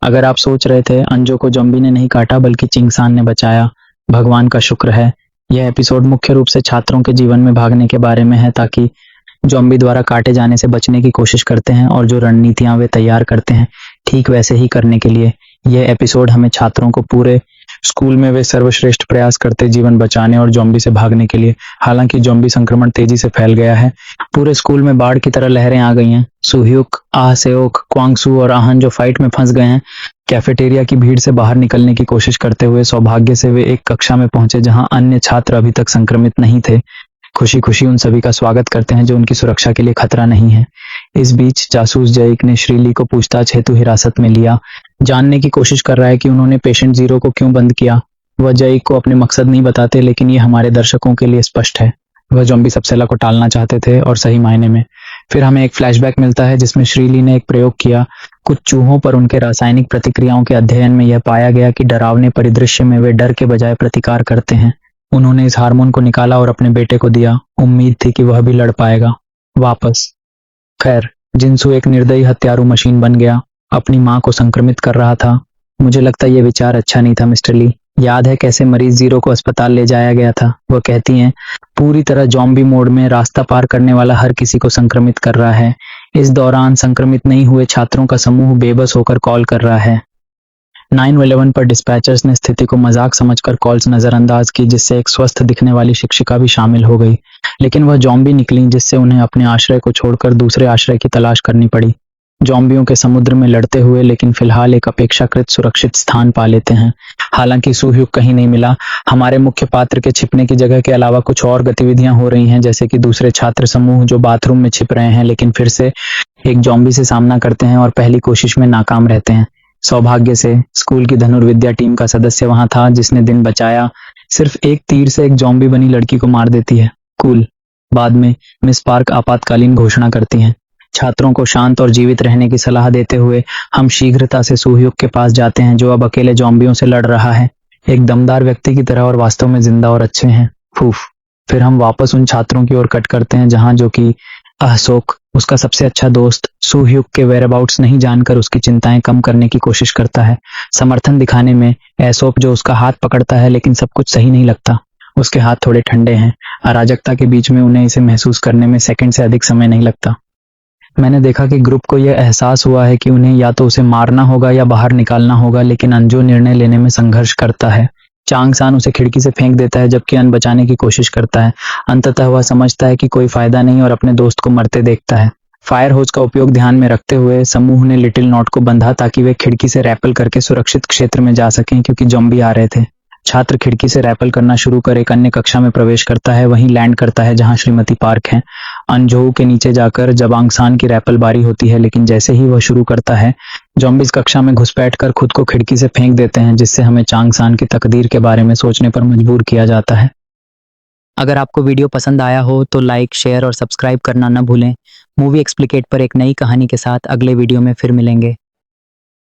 अगर आप सोच रहे थे अंजू को ज़ॉम्बी ने नहीं काटा बल्कि चिंगसान ने बचाया, भगवान का शुक्र है। यह एपिसोड मुख्य रूप से छात्रों के जीवन में भागने के बारे में है ताकि ज़ॉम्बी द्वारा काटे जाने से बचने की कोशिश करते हैं और जो रणनीतियां वे तैयार करते हैं ठीक वैसे ही करने के लिए। यह एपिसोड हमें छात्रों को पूरे स्कूल में वे सर्वश्रेष्ठ प्रयास करते जीवन बचाने और ज़ॉम्बी से भागने के लिए। हालांकि ज़ॉम्बी संक्रमण तेजी से फैल गया है, पूरे स्कूल में बाढ़ की तरह लहरें आ गई हैं। सुह्युक, आहसेओक, क्वांगसू और आहन जो फाइट में फंस गए हैं। कैफेटेरिया की भीड़ से बाहर निकलने की कोशिश करते हुए सौभाग्य से वे एक कक्षा में पहुंचे जहां अन्य छात्र अभी तक संक्रमित नहीं थे। खुशी खुशी उन सभी का स्वागत करते हैं जो उनकी सुरक्षा के लिए खतरा नहीं है। इस बीच जासूस जैक ने श्रीली को पूछताछ हेतु हिरासत में लिया, जानने की कोशिश कर रहा है कि उन्होंने पेशेंट जीरो को क्यों बंद किया। वह जैक को अपने मकसद नहीं बताते, लेकिन ये हमारे दर्शकों के लिए स्पष्ट है। वह ज़ॉम्बी सबसेला को टालना चाहते थे, और सही मायने में। फिर हमें एक फ्लैशबैक मिलता है जिसमें श्रीली ने एक प्रयोग किया। कुछ चूहों पर उनके रासायनिक प्रतिक्रियाओं के अध्ययन में यह पाया गया कि डरावने परिदृश्य में वे डर के बजाय प्रतिकार करते हैं। उन्होंने इस हार्मोन को निकाला और अपने बेटे को दिया। उम्मीद थी कि वह भी लड़ पाएगा वापस। खैर, जिनसू एक निर्दयी हत्यारू मशीन बन गया, अपनी मां को संक्रमित कर रहा था। मुझे लगता है यह विचार अच्छा नहीं था मिस्टर ली। याद है कैसे मरीज जीरो को अस्पताल ले जाया गया था? वह कहती हैं, पूरी तरह ज़ॉम्बी मोड में रास्ता पार करने वाला हर किसी को संक्रमित कर रहा है। इस दौरान संक्रमित नहीं हुए छात्रों का समूह बेबस होकर कॉल कर रहा है। 911 पर डिस्पैचर्स ने स्थिति को मजाक समझकर कॉल्स नजरअंदाज की, जिससे एक स्वस्थ दिखने वाली शिक्षिका भी शामिल हो गई। लेकिन वह ज़ॉम्बी निकली, जिससे उन्हें अपने आश्रय को छोड़कर दूसरे आश्रय की तलाश करनी पड़ी। ज़ॉम्बियों के समुद्र में लड़ते हुए, लेकिन फिलहाल एक अपेक्षाकृत सुरक्षित स्थान पा लेते हैं। हालांकि सुह्युक कहीं नहीं मिला। हमारे मुख्य पात्र के छिपने की जगह के अलावा कुछ और गतिविधियां हो रही हैं, जैसे कि दूसरे छात्र समूह जो बाथरूम में छिप रहे हैं, लेकिन फिर से एक ज़ॉम्बी से सामना करते हैं और पहली कोशिश में नाकाम रहते हैं। सौभाग्य से स्कूल की धनुर्विद्या टीम का सदस्य वहां था जिसने दिन बचाया। सिर्फ एक तीर से एक ज़ॉम्बी बनी लड़की को मार देती है। कूल। बाद में मिस पार्क आपातकालीन घोषणा करती हैं। छात्रों को शांत और जीवित रहने की सलाह देते हुए हम शीघ्रता से सुह्युक के पास जाते हैं, जो अब अकेले ज़ॉम्बियों से लड़ रहा है, एक दमदार व्यक्ति की तरह, और वास्तव में जिंदा और अच्छे हैं। फूफ। फिर हम वापस उन छात्रों की ओर कट करते हैं जहां जो कि अहसोक, उसका सबसे अच्छा दोस्त, सुह्युक के वेयरअबाउट्स नहीं जानकर उसकी चिंताएं कम करने की कोशिश करता है। समर्थन दिखाने में एसोप जो उसका हाथ पकड़ता है, लेकिन सब कुछ सही नहीं लगता। उसके हाथ थोड़े ठंडे हैं। अराजकता के बीच में उन्हें इसे महसूस करने में सेकंड से अधिक समय नहीं लगता। मैंने देखा कि ग्रुप को यह एहसास हुआ है कि उन्हें या तो उसे मारना होगा या बाहर निकालना होगा, लेकिन अंजू निर्णय लेने में संघर्ष करता है। चांगसान उसे खिड़की से फेंक देता है, जबकि अन बचाने की कोशिश करता है। अंततः वह समझता है कि कोई फायदा नहीं और अपने दोस्त को मरते देखता है। फायर होज का उपयोग ध्यान में रखते हुए समूह ने लिटिल नॉट को बंधा ताकि वे खिड़की से रैपल करके सुरक्षित क्षेत्र में जा सकें, क्योंकि ज़ॉम्बी आ रहे थे। छात्र खिड़की से रैपल करना शुरू कर एक अन्य कक्षा में प्रवेश करता है, वहीं लैंड करता है जहां श्रीमती पार्क है। अनजोऊ के नीचे जाकर जबांगसान की रैपल बारी होती है, लेकिन जैसे ही वह शुरू करता है, ज़ॉम्बीज कक्षा में घुसपैठ कर खुद को खिड़की से फेंक देते हैं, जिससे हमें चांगसान की तकदीर के बारे में सोचने पर मजबूर किया जाता है। अगर आपको वीडियो पसंद आया हो तो लाइक, शेयर और सब्सक्राइब करना न भूलें। मूवी एक्सप्लिकेट पर एक नई कहानी के साथ अगले वीडियो में फिर मिलेंगे।